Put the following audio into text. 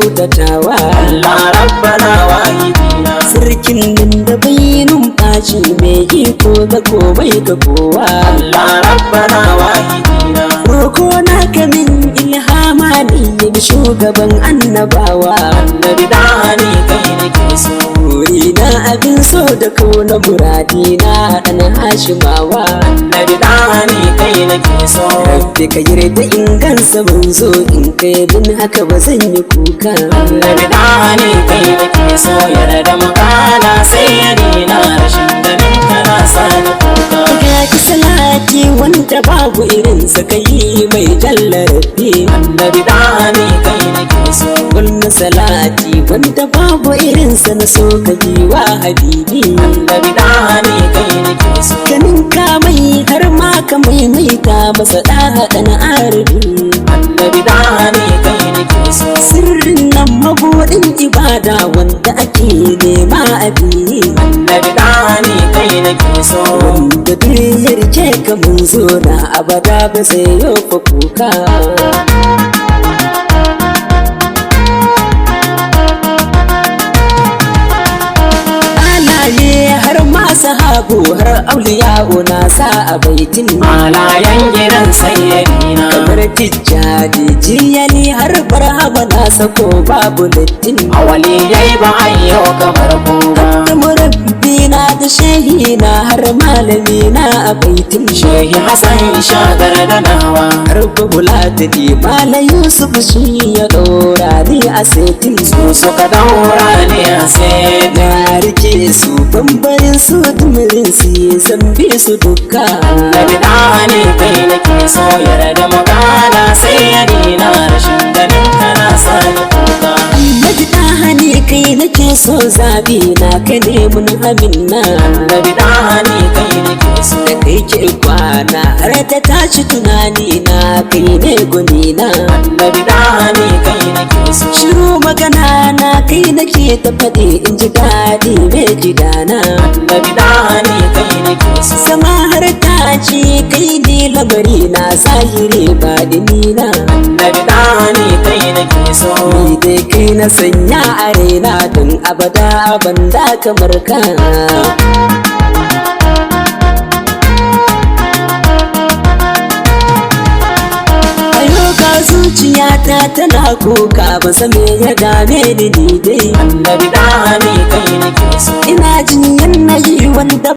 kyautatawa. Allah rabbana wahidina, sarkin nan da bai numfashi mai iko da komai ga kowa. Allah rabbana wahidina, roko na kamin ilhama ni yin shugaban annabawa. annabi dani kai nake so, burina abin so da kauna muradina ɗan hashimawa. annabi dani kai nake so, rabbi ka yarda in gansa manzo in kai bin haka ba zan yi kuka. annabi dani kai nake so, yarda makana sai ya dina rashin ganin kana sani kuka. ga ki salati wanda babu irin sa kai mai jallarabe. annabi dani kai nake so, wannan salati wanda babu irin sa na so ka ji wa habibi. annabi dani kai nake so, ganin ka mai har ma ka maimaita masa ɗaɗa na arabi. annabi dani kai nake so, sirrin nan mabuɗin ibada wanda ake nema a biyi. annabi dani kai nake so, wanda duniyar ke ka mun zo na abada ba zai yi fa kuka. har ma sahabu har auliya'u na sa a baitin. malayan gidan sayyidina, kamar tijjani jiyali har barhama na sako babu littin. a waliyai ba ayyo kamar kowa, da murabbi na da shehi na har malami na a baitin. shehi hasan shagar da nawa, har babula ta di mala yusuf shi ya ɗora ni a setin. su suka daura ne a sai na rike su bambarin su dumurin su zan bi su duka. annabi dani kai nake so, yarda magana sai ya dina rashin ganin kana sani kuka. Annabi ɗahani kai nake so zabi na ka nemun amin na. annabi dani kai nake so, da kai ke kwana har ta tashi tunani na kai ne guni na. annabi dani kai nake so, shiru magana na kai nake ta faɗi in ji daɗi mai gidana. annabi dani kai nake so, sama har ta ce kai ne lamari na zahiri ba na. annabi dani kai nake so, ni dai kai na sanya a raina don abada banda kamar ka. zuciyata tana kuka ba san me ya dame ni dai. annabi dani kai nake so, ina jin yanayi wanda